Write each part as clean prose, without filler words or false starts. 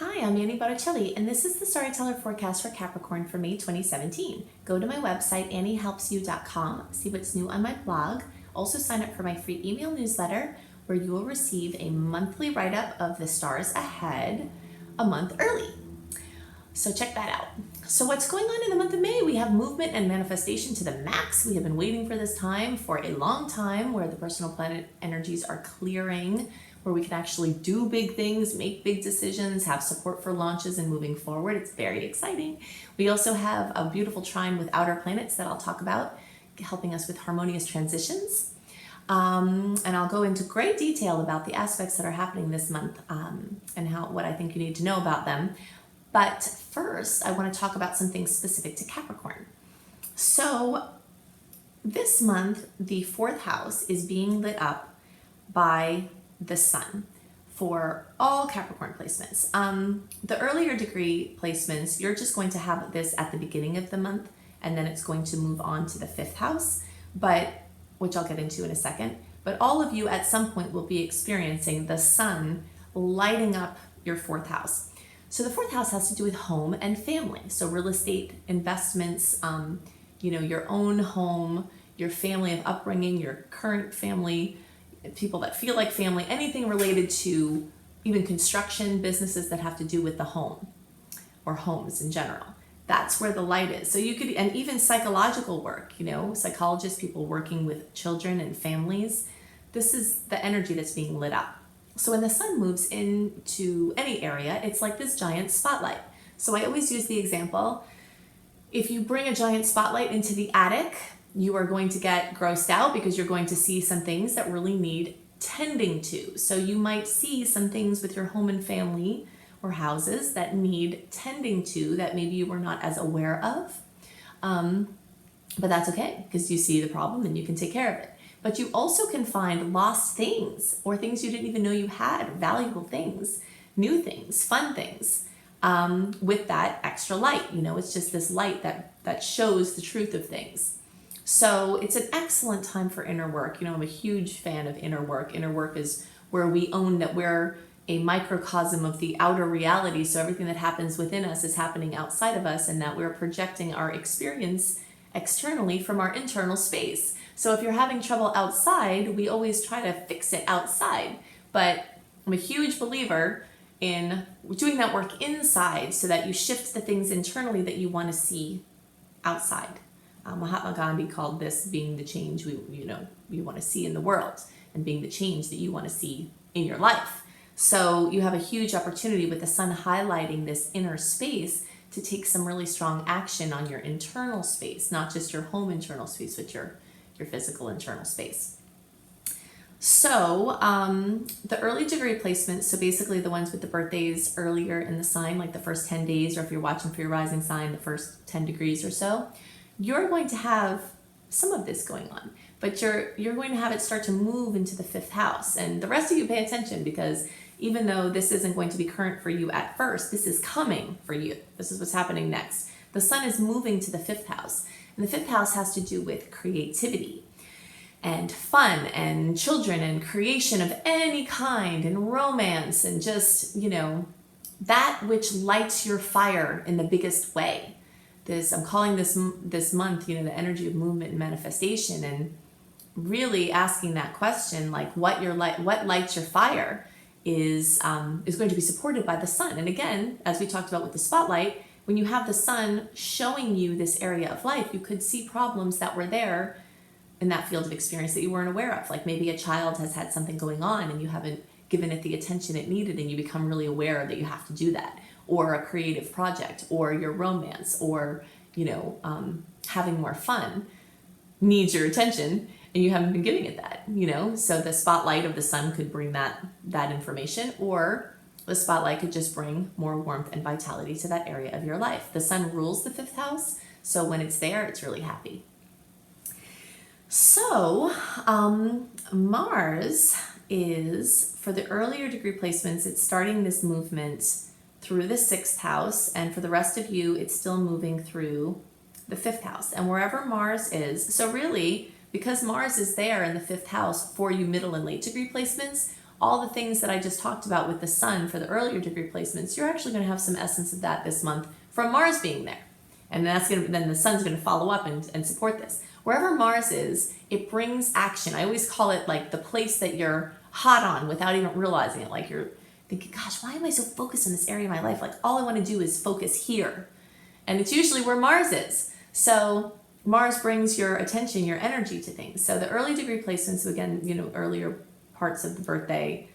Hi, I'm Annie Botticelli, and this is the Storyteller Forecast for Capricorn for May 2017. Go to my website, anniehelpsyou.com, see what's new on my blog. Also sign up for my free email newsletter, where you will receive a monthly write-up of the stars ahead a month early. So check that out. So what's going on in the month of May? We have movement and manifestation to the max. We have been waiting for this time for a long time, where the personal planet energies are clearing, where we can actually do big things, make big decisions, have support for launches and moving forward. It's very exciting. We also have a beautiful trine with outer planets that I'll talk about, helping us with harmonious transitions. And I'll go into great detail about the aspects that are happening this month and what I think you need to know about them. But first, I want to talk about some things specific to Capricorn. So this month, the fourth house is being lit up by the sun for all Capricorn placements. The earlier degree placements, you're just going to have this at the beginning of the month, and then it's going to move on to the fifth house, which I'll get into in a second. But all of you at some point will be experiencing the sun lighting up your fourth house. So the fourth house has to do with home and family. So real estate investments, your own home, your family of upbringing, your current family, people that feel like family, anything related to even construction, businesses that have to do with the home or homes in general. That's where the light is. So you could, and even psychological work, psychologists, people working with children and families. This is the energy that's being lit up. So when the sun moves into any area, it's like this giant spotlight. So I always use the example, if you bring a giant spotlight into the attic, you are going to get grossed out because you're going to see some things that really need tending to. So you might see some things with your home and family or houses that need tending to that maybe you were not as aware of. But that's okay, because you see the problem and you can take care of it. But you also can find lost things or things you didn't even know you had, valuable things, new things, fun things, with that extra light. It's just this light that shows the truth of things. So it's an excellent time for inner work. I'm a huge fan of inner work. Inner work is where we own that we're a microcosm of the outer reality. So everything that happens within us is happening outside of us, and that we're projecting our experience externally from our internal space. So if you're having trouble outside, we always try to fix it outside. But I'm a huge believer in doing that work inside so that you shift the things internally that you want to see outside. Mahatma Gandhi called this being the change you want to see in the world, and being the change that you want to see in your life. So you have a huge opportunity with the sun highlighting this inner space to take some really strong action on your internal space, not just your home internal space, but your physical internal space. So the early degree placements, so basically the ones with the birthdays earlier in the sign, like the first 10 days, or if you're watching for your rising sign, the first 10 degrees or so, you're going to have some of this going on, but you're going to have it start to move into the fifth house. And the rest of you pay attention, because even though this isn't going to be current for you at first, this is coming for you. This is what's happening next. The sun is moving to the fifth house, and the fifth house has to do with creativity and fun and children and creation of any kind and romance and just, that which lights your fire in the biggest way. I'm calling this month, the energy of movement and manifestation, and really asking that question, like what lights your fire is going to be supported by the sun. And again, as we talked about with the spotlight, when you have the sun showing you this area of life, you could see problems that were there in that field of experience that you weren't aware of. Like maybe a child has had something going on and you haven't given it the attention it needed, and you become really aware that you have to do that. Or a creative project, or your romance, or having more fun needs your attention, and you haven't been giving it that. So the spotlight of the sun could bring that information, or the spotlight could just bring more warmth and vitality to that area of your life. The sun rules the fifth house, so when it's there, it's really happy. So Mars is, for the earlier degree placements, it's starting this movement through the sixth house, and for the rest of you, it's still moving through the fifth house. And wherever Mars is, so really, because Mars is there in the fifth house for you middle and late degree placements, all the things that I just talked about with the sun for the earlier degree placements, you're actually going to have some essence of that this month from Mars being there. And then the sun's going to follow up and support this. Wherever Mars is, it brings action. I always call it like the place that you're hot on without even realizing it. Like you're thinking, gosh, why am I so focused in this area of my life? Like all I want to do is focus here. And it's usually where Mars is. So Mars brings your attention, your energy to things. So the early degree placements, again, earlier parts of the birthday,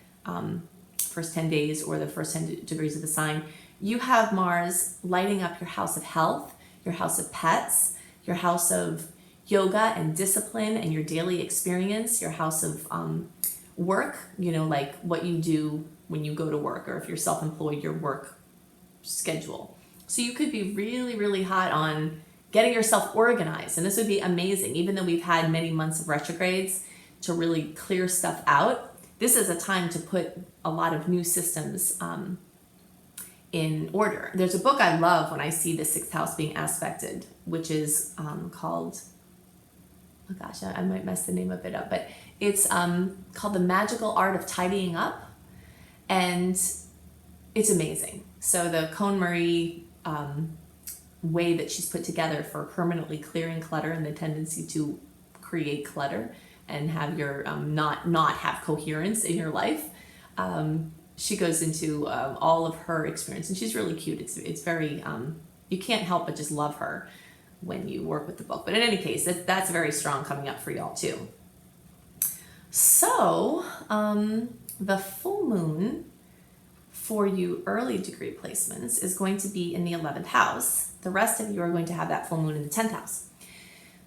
first 10 days or the first 10 degrees of the sign, you have Mars lighting up your house of health, your house of pets, your house of yoga and discipline and your daily experience, your house of work, like what you do when you go to work, or if you're self-employed, your work schedule. So you could be really, really hot on getting yourself organized. And this would be amazing. Even though we've had many months of retrogrades to really clear stuff out, this is a time to put a lot of new systems in order. There's a book I love when I see the sixth house being aspected, which is called, oh gosh, I might mess the name of it up, but it's called The Magical Art of Tidying Up. And it's amazing. So the Cone-Marie way that she's put together for permanently clearing clutter and the tendency to create clutter and have your not have coherence in your life. She goes into all of her experience, and she's really cute. It's very, you can't help but just love her when you work with the book. But in any case, that's very strong coming up for y'all too. So the full moon for you early degree placements is going to be in the 11th house. The rest of you are going to have that full moon in the 10th house.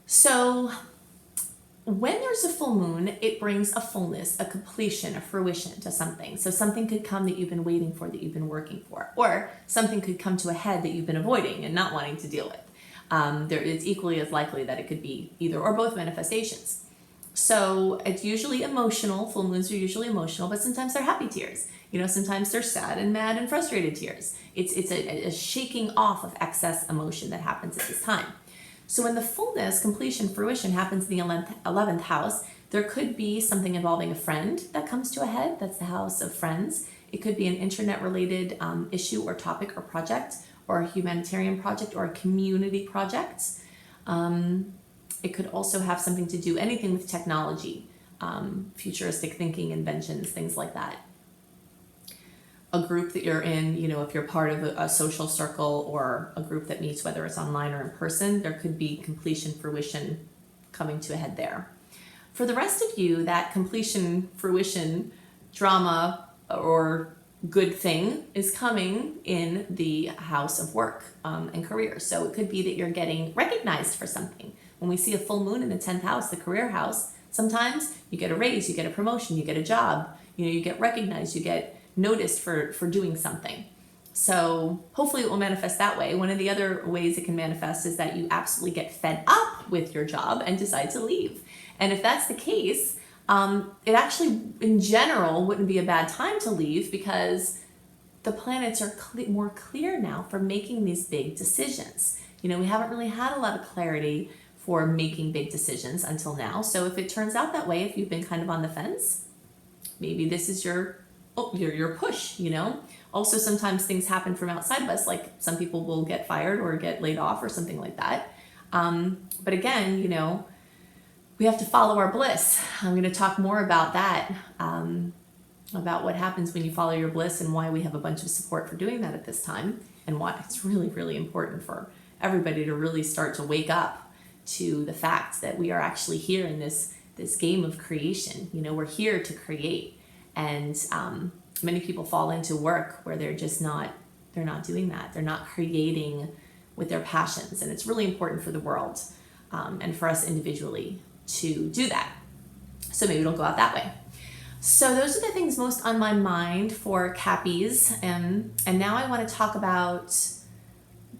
So when there's a full moon, it brings a fullness, a completion, a fruition to something. So something could come that you've been waiting for, that you've been working for, or something could come to a head that you've been avoiding and not wanting to deal with. It's equally as likely that it could be either or both manifestations. So it's usually emotional. Full moons are usually emotional, but sometimes they're happy tears. Sometimes they're sad and mad and frustrated tears. It's a shaking off of excess emotion that happens at this time. So when the fullness, completion, fruition happens in the 11th house, there could be something involving a friend that comes to a head. That's the house of friends. It could be an internet-related issue or topic or project, or a humanitarian project or a community project. It could also have something to do, anything with technology, futuristic thinking, inventions, things like that. A group that you're in, if you're part of a social circle or a group that meets, whether it's online or in person, there could be completion, fruition coming to a head there. For the rest of you, that completion, fruition, drama, or good thing is coming in the house of work and career. So it could be that you're getting recognized for something. When we see a full moon in the 10th house, the career house, sometimes you get a raise, you get a promotion, you get a job, you get recognized, you get noticed for doing something. So hopefully it will manifest that way. One of the other ways it can manifest is that you absolutely get fed up with your job and decide to leave. And if that's the case, it actually, in general, wouldn't be a bad time to leave, because the planets are more clear now for making these big decisions. We haven't really had a lot of clarity for making big decisions until now. So if it turns out that way, if you've been kind of on the fence, maybe this is your push, Also, sometimes things happen from outside of us, like some people will get fired or get laid off or something like that. But again, we have to follow our bliss. I'm going to talk more about that, about what happens when you follow your bliss and why we have a bunch of support for doing that at this time, and why it's really, really important for everybody to really start to wake up to the fact that we are actually here in this game of creation. We're here to create. And many people fall into work where they're not doing that. They're not creating with their passions. And it's really important for the world and for us individually to do that. So maybe it'll go out that way. So those are the things most on my mind for Cappies. And now I want to talk about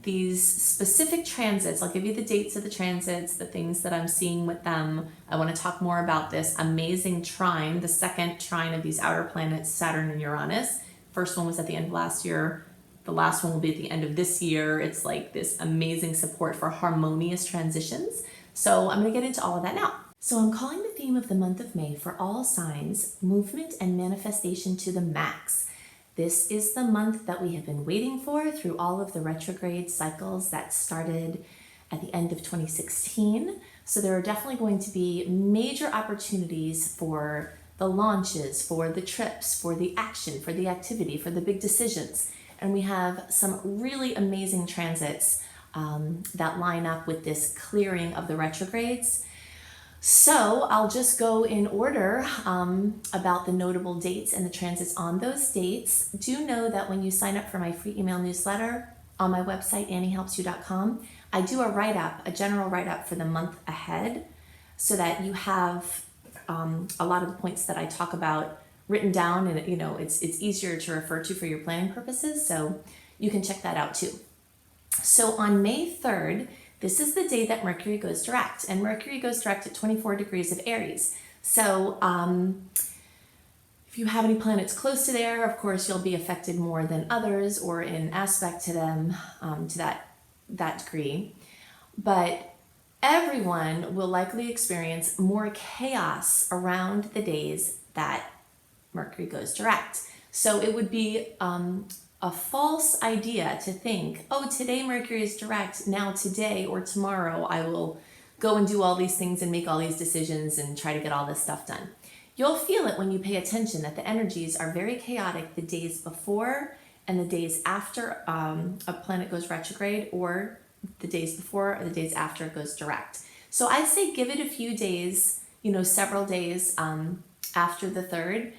these specific transits. I'll give you the dates of the transits, the things that I'm seeing with them. I want to talk more about this amazing trine, the second trine of these outer planets, Saturn and Uranus. First one was at the end of last year. The last one will be at the end of this year. It's like this amazing support for harmonious transitions. So I'm going to get into all of that now. So I'm calling the theme of the month of May for all signs, movement and manifestation to the max. This is the month that we have been waiting for through all of the retrograde cycles that started at the end of 2016. So there are definitely going to be major opportunities for the launches, for the trips, for the action, for the activity, for the big decisions. And we have some really amazing transits that line up with this clearing of the retrogrades. So I'll just go in order about the notable dates and the transits on those dates. Do know that when you sign up for my free email newsletter on my website, anniehelpsyou.com, I do a write-up, a general write-up for the month ahead, so that you have a lot of the points that I talk about written down, and it's easier to refer to for your planning purposes. So you can check that out too. So on May 3rd, this is the day that Mercury goes direct, and Mercury goes direct at 24 degrees of Aries. So if you have any planets close to there, of course, you'll be affected more than others or in aspect to them to that degree. But everyone will likely experience more chaos around the days that Mercury goes direct. So it would be a false idea to think, oh, today Mercury is direct, now today or tomorrow I will go and do all these things and make all these decisions and try to get all this stuff done. You'll feel it when you pay attention that the energies are very chaotic the days before and the days after a planet goes retrograde, or the days before or the days after it goes direct. So I say give it a few days, several days after the 3rd,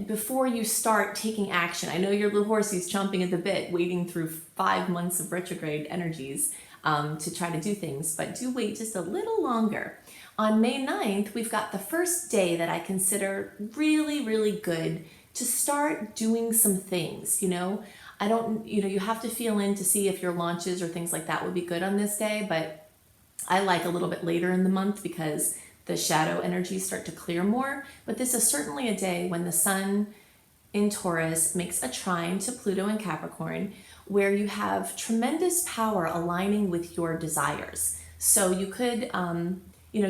before you start taking action. I know your little horsey's chomping at the bit, waiting through 5 months of retrograde energies to try to do things, but do wait just a little longer. On May 9th, we've got the first day that I consider really, really good to start doing some things. You have to feel in to see if your launches or things like that would be good on this day, but I like a little bit later in the month because the shadow energies start to clear more. But this is certainly a day when the Sun in Taurus makes a trine to Pluto in Capricorn, where you have tremendous power aligning with your desires. So you could,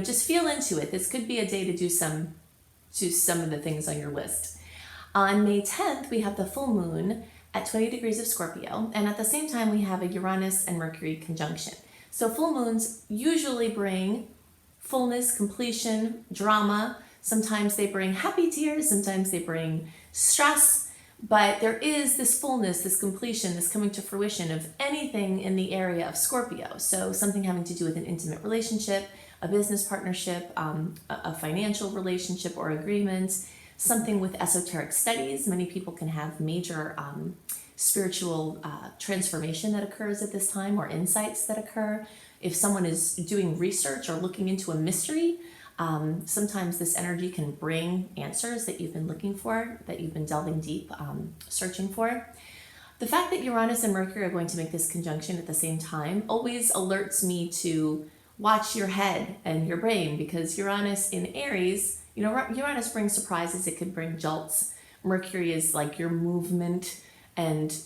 just feel into it. This could be a day to do some of the things on your list. On May 10th, we have the full moon at 20 degrees of Scorpio, and at the same time, we have a Uranus and Mercury conjunction. So full moons usually bring fullness, completion, drama. Sometimes they bring happy tears, sometimes they bring stress, but there is this fullness, this completion, this coming to fruition of anything in the area of Scorpio. So something having to do with an intimate relationship, a business partnership, a financial relationship or agreement, something with esoteric studies. Many people can have major spiritual transformation that occurs at this time, or insights that occur. If someone is doing research or looking into a mystery, sometimes this energy can bring answers that you've been looking for, that you've been delving deep, searching for. The fact that Uranus and Mercury are going to make this conjunction at the same time always alerts me to watch your head and your brain, because Uranus in Aries, Uranus brings surprises, it could bring jolts. Mercury is like your movement, and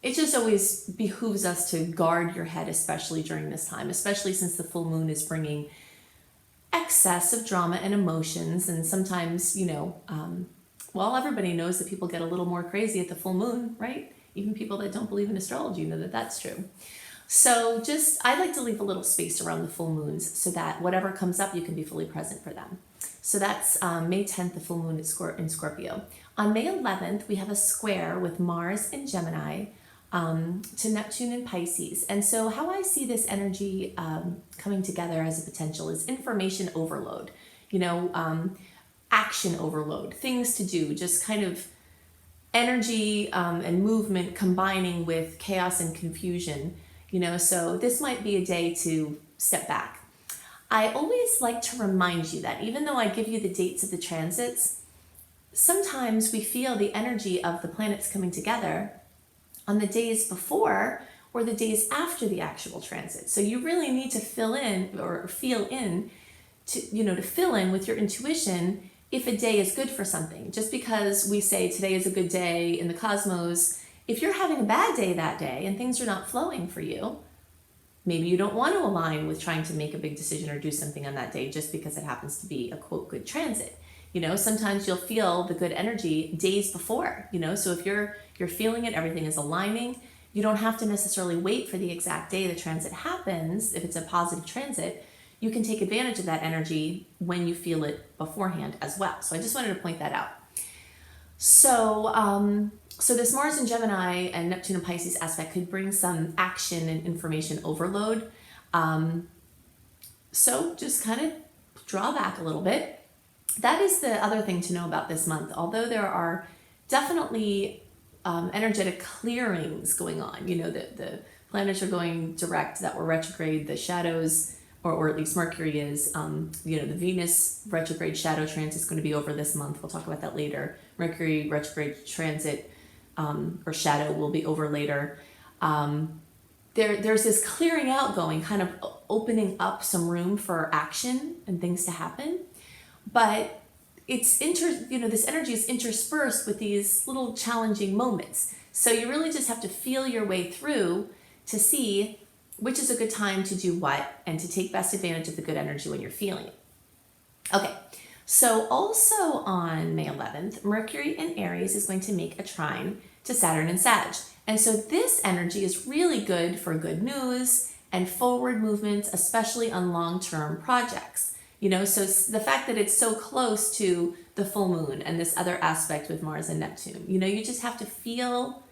it just always behooves us to guard your head, especially during this time, especially since the full moon is bringing excess of drama and emotions. And sometimes, everybody knows that people get a little more crazy at the full moon, right? Even people that don't believe in astrology know that that's true. So I like to leave a little space around the full moons so that whatever comes up, you can be fully present for them. So that's May 10th, the full moon in Scorpio. On May 11th, we have a square with Mars in Gemini to Neptune in Pisces. And so how I see this energy coming together as a potential is information overload, action overload, things to do, just kind of energy and movement combining with chaos and confusion, so this might be a day to step back. I always like to remind you that even though I give you the dates of the transits, sometimes we feel the energy of the planets coming together on the days before or the days after the actual transit. So you really need to feel in with your intuition if a day is good for something. Just because we say today is a good day in the cosmos, if you're having a bad day that day and things are not flowing for you, maybe you don't want to align with trying to make a big decision or do something on that day just because it happens to be a quote good transit. You know, sometimes you'll feel the good energy days before, you know, so if you're feeling it, everything is aligning. You don't have to necessarily wait for the exact day the transit happens. If it's a positive transit, you can take advantage of that energy when you feel it beforehand as well. So I just wanted to point that out. So, so this Mars in Gemini and Neptune in Pisces aspect could bring some action and information overload. So just kind of draw back a little bit. That is the other thing to know about this month. Although there are definitely energetic clearings going on, you know, the planets are going direct that were retrograde, the shadows, or at least Mercury is, you know, the Venus retrograde shadow transit is going to be over this month. We'll talk about that later. Mercury retrograde transit or shadow will be over later. There's this clearing out going, kind of opening up some room for action and things to happen. But it's you know, this energy is interspersed with these little challenging moments. So you really just have to feel your way through to see which is a good time to do what and to take best advantage of the good energy when you're feeling it. Okay, so also on May 11th, Mercury in Aries is going to make a trine to Saturn and Sag. And so this energy is really good for good news and forward movement, especially on long-term projects. You know, so the fact that it's so close to the full moon and this other aspect with Mars and Neptune, you know, you just have to feel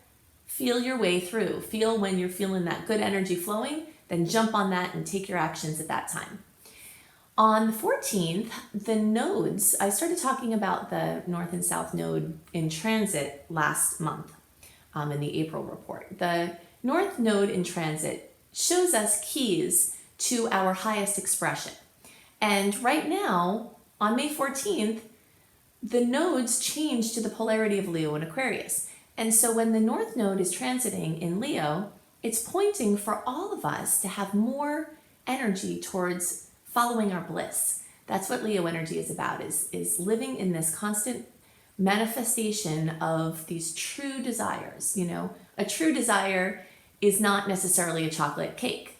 your way through. Feel when you're feeling that good energy flowing, then jump on that and take your actions at that time. On the 14th, the nodes, I started talking about the North and South node in transit last month in the April report. The North node in transit shows us keys to our highest expression. And right now, on May 14th, the nodes change to the polarity of Leo and Aquarius. And so when the North node is transiting in Leo, it's pointing for all of us to have more energy towards following our bliss. That's what Leo energy is about, is living in this constant manifestation of these true desires. You know, a true desire is not necessarily a chocolate cake.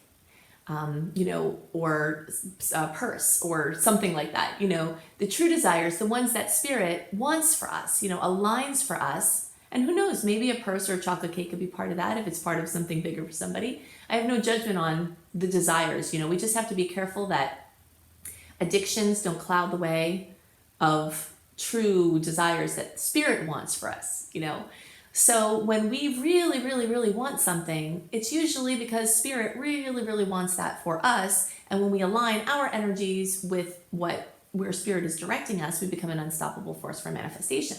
You know, or a purse or something like that. You know, the true desires, the ones that spirit wants for us, you know, aligns for us. And who knows, maybe a purse or a chocolate cake could be part of that if it's part of something bigger for somebody. I have no judgment on the desires. You know, we just have to be careful that addictions don't cloud the way of true desires that spirit wants for us, you know. So when we really, really, really want something, it's usually because spirit really, really wants that for us. And when we align our energies with where spirit is directing us, we become an unstoppable force for manifestation.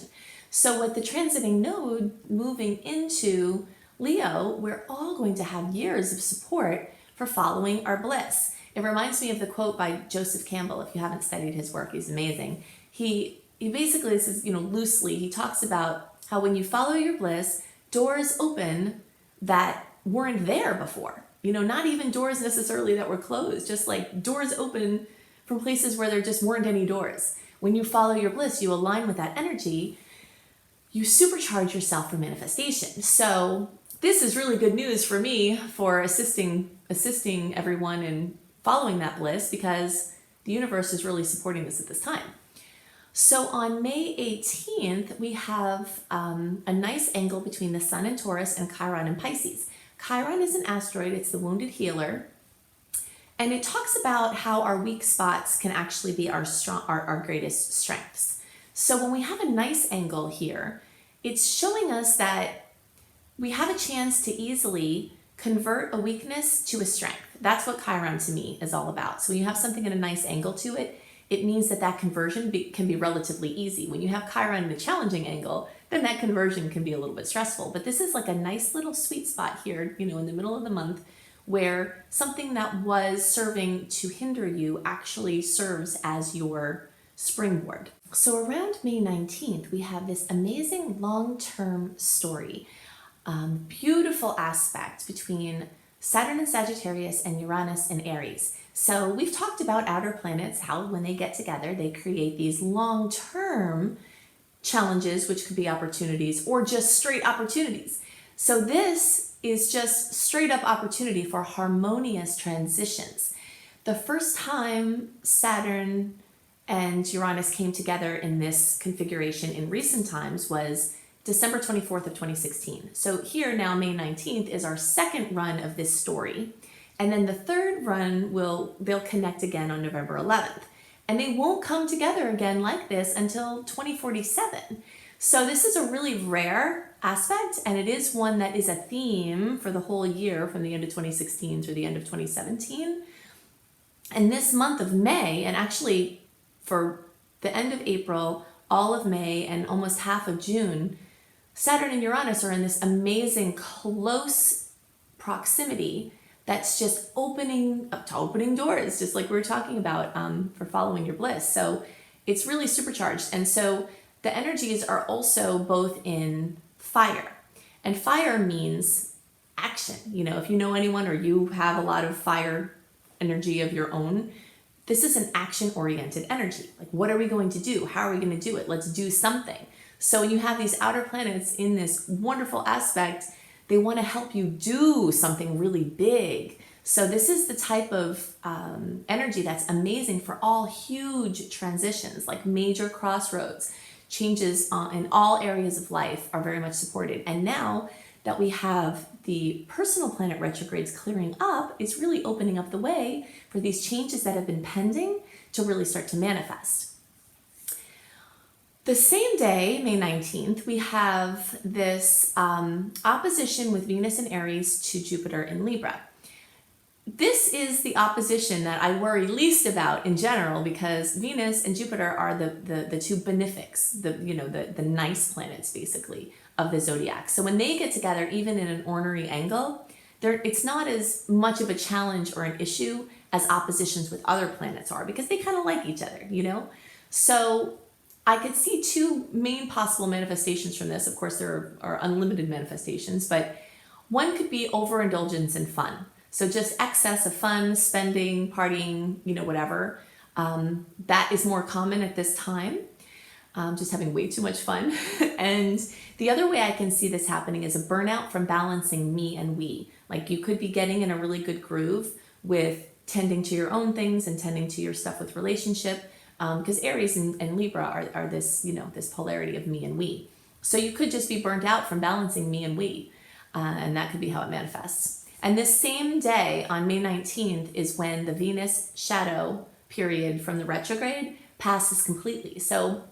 So with the transiting node moving into Leo, we're all going to have years of support for following our bliss. It reminds me of the quote by Joseph Campbell. If you haven't studied his work, he's amazing. He basically, this is, you know, loosely, he talks about how when you follow your bliss, doors open that weren't there before. You know, not even doors necessarily that were closed, just like doors open from places where there just weren't any doors. When you follow your bliss, you align with that energy, you supercharge yourself for manifestation. So this is really good news for me for assisting everyone in following that bliss, because the universe is really supporting this at this time. So on May 18th, we have a nice angle between the Sun in Taurus and Chiron in Pisces. Chiron is an asteroid, it's the wounded healer. And it talks about how our weak spots can actually be our greatest strengths. So when we have a nice angle here, it's showing us that we have a chance to easily convert a weakness to a strength. That's what Chiron to me is all about. So when you have something at a nice angle to it, it means that conversion can be relatively easy. When you have Chiron in a challenging angle, then that conversion can be a little bit stressful. But this is like a nice little sweet spot here, you know, in the middle of the month, where something that was serving to hinder you actually serves as your springboard. So around May 19th, we have this amazing long-term story, beautiful aspect between Saturn and Sagittarius and Uranus and Aries. So we've talked about outer planets, how when they get together, they create these long-term challenges, which could be opportunities or just straight opportunities. So this is just straight up opportunity for harmonious transitions. The first time Saturn and Uranus came together in this configuration in recent times was December 24th of 2016. So here now, May 19th, is our second run of this story. And then the third run they'll connect again on November 11th. And they won't come together again like this until 2047. So this is a really rare aspect, and it is one that is a theme for the whole year from the end of 2016 through the end of 2017. And this month of May, and actually for the end of April, all of May, and almost half of June, Saturn and Uranus are in this amazing close proximity that's just opening doors, just like we were talking about for following your bliss. So it's really supercharged. And so the energies are also both in fire. And fire means action. You know, if you know anyone or you have a lot of fire energy of your own, this is an action-oriented energy. Like, what are we going to do? How are we going to do it? Let's do something. So when you have these outer planets in this wonderful aspect, they want to help you do something really big. So this is the type of energy that's amazing for all huge transitions, like major crossroads. Changes in all areas of life are very much supported. And now that we have the personal planet retrogrades clearing up, it's really opening up the way for these changes that have been pending to really start to manifest. The same day, May 19th, we have this opposition with Venus in Aries to Jupiter in Libra. This is the opposition that I worry least about in general, because Venus and Jupiter are the two benefics, the nice planets basically of the zodiac. So when they get together, even in an ornery angle, it's not as much of a challenge or an issue as oppositions with other planets are, because they kind of like each other, you know? So I could see two main possible manifestations from this. Of course, there are unlimited manifestations, but one could be overindulgence in fun. So just excess of fun, spending, partying, whatever. That is more common at this time. Just having way too much fun. And the other way I can see this happening is a burnout from balancing me and we. Like, you could be getting in a really good groove with tending to your own things and tending to your stuff with relationship. Because Aries and Libra are this, this polarity of me and we. So you could just be burnt out from balancing me and we. And that could be how it manifests. And this same day, on May 19th, is when the Venus shadow period from the retrograde passes completely. So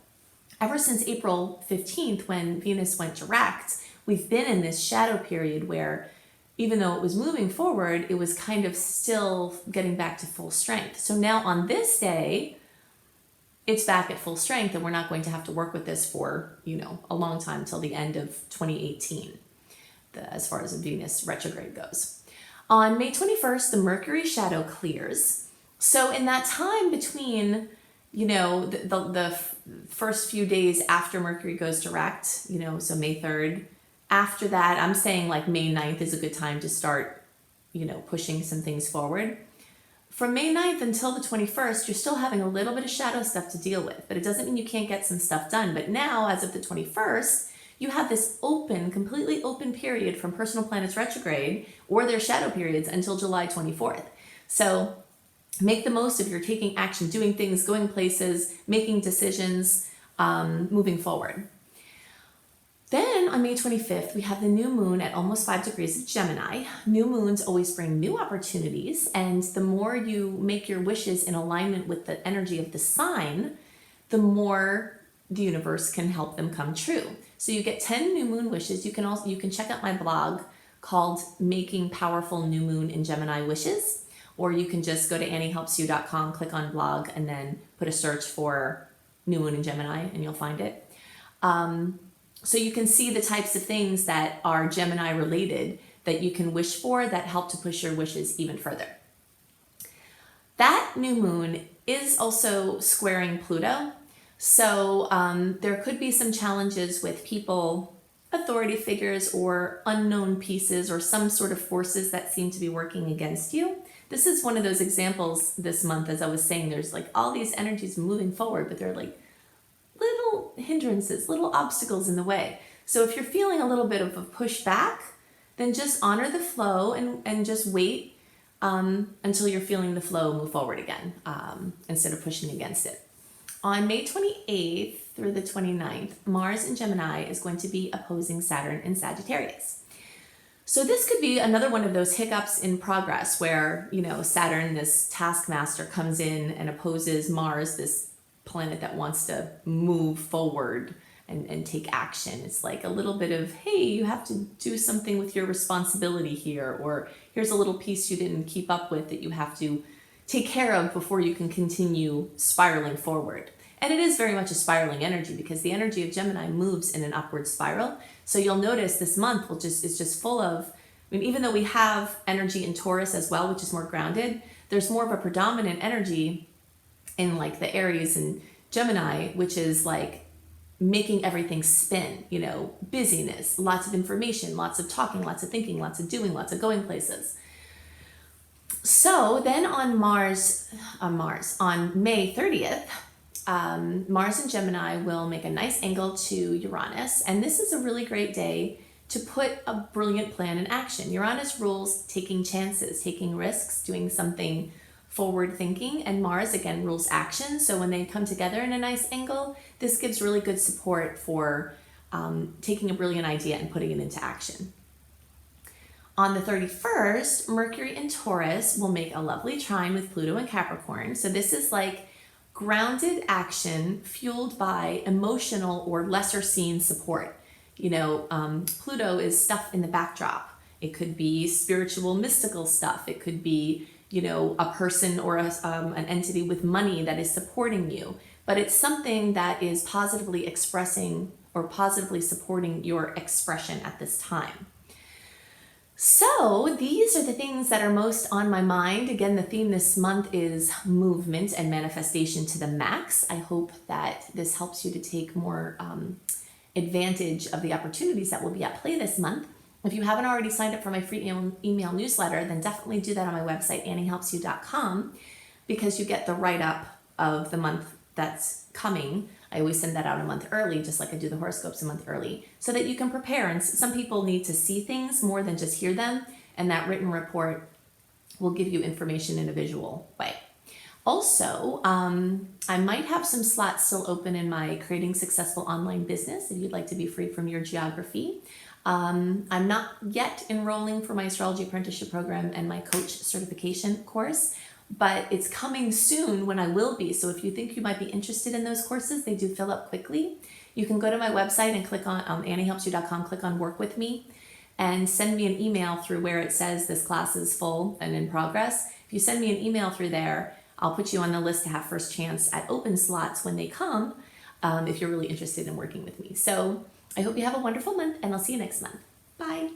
ever since April 15th, when Venus went direct, we've been in this shadow period where, even though it was moving forward, it was kind of still getting back to full strength. So now on this day, it's back at full strength, and we're not going to have to work with this for, a long time, till the end of 2018, as far as the Venus retrograde goes. On May 21st, the Mercury shadow clears. So in that time between, the first few days after Mercury goes direct, so May 3rd, after that, I'm saying like May 9th is a good time to start, pushing some things forward. From May 9th until the 21st, you're still having a little bit of shadow stuff to deal with, but it doesn't mean you can't get some stuff done. But now, as of the 21st, you have this completely open period from personal planets retrograde or their shadow periods until July 24th. So make the most of your taking action, doing things, going places, making decisions, moving forward. Then on May 25th, we have the new moon at almost 5 degrees of Gemini. New moons always bring new opportunities, and the more you make your wishes in alignment with the energy of the sign, the more the universe can help them come true. So you get 10 new moon wishes. You can check out my blog called Making Powerful New Moon in Gemini Wishes, or you can just go to anniehelpsyou.com, click on blog, and then put a search for New Moon in Gemini, and you'll find it. So you can see the types of things that are Gemini related that you can wish for that help to push your wishes even further. That new moon is also squaring Pluto. So there could be some challenges with people, authority figures, or unknown pieces, or some sort of forces that seem to be working against you. This is one of those examples this month, as I was saying, there's like all these energies moving forward, but they're like little hindrances, little obstacles in the way. So if you're feeling a little bit of a pushback, then just honor the flow and just wait until you're feeling the flow move forward again, instead of pushing against it. On May 28th through the 29th, Mars in Gemini is going to be opposing Saturn in Sagittarius. So this could be another one of those hiccups in progress where, Saturn, this taskmaster, comes in and opposes Mars, this planet that wants to move forward and take action. It's like a little bit of, hey, you have to do something with your responsibility here, or here's a little piece you didn't keep up with that you have to take care of before you can continue spiraling forward. And it is very much a spiraling energy because the energy of Gemini moves in an upward spiral. So you'll notice this month is just full of, even though we have energy in Taurus as well, which is more grounded, there's more of a predominant energy in like the Aries and Gemini, which is like making everything spin, busyness, lots of information, lots of talking, lots of thinking, lots of doing, lots of going places. So then on May 30th, Mars in Gemini will make a nice angle to Uranus, and this is a really great day to put a brilliant plan in action. Uranus rules taking chances, taking risks, doing something forward thinking, and Mars again rules action. So when they come together in a nice angle, this gives really good support for taking a brilliant idea and putting it into action. On the 31st, Mercury in Taurus will make a lovely trine with Pluto in Capricorn. So this is like grounded action fueled by emotional or lesser seen support. Pluto is stuff in the backdrop. It could be spiritual, mystical stuff. It could be, a person or an entity with money that is supporting you. But it's something that is positively expressing or positively supporting your expression at this time. So these are the things that are most on my mind. Again, the theme this month is movement and manifestation to the max. I hope that this helps you to take more advantage of the opportunities that will be at play this month. If you haven't already signed up for my free email newsletter, then definitely do that on my website, anniehelpsyou.com, because you get the write-up of the month that's coming. I always send that out a month early, just like I do the horoscopes a month early, so that you can prepare. And some people need to see things more than just hear them, and that written report will give you information in a visual way. Also, I might have some slots still open in my Creating Successful Online Business if you'd like to be free from your geography. I'm not yet enrolling for my Astrology Apprenticeship Program and my Coach Certification course, but it's coming soon when I will be. So if you think you might be interested in those courses, they do fill up quickly. You can go to my website and click on anniehelpsyou.com, click on Work With Me, and send me an email through where it says this class is full and in progress. If you send me an email through there, I'll put you on the list to have first chance at open slots when they come, if you're really interested in working with me. So I hope you have a wonderful month, and I'll see you next month. Bye.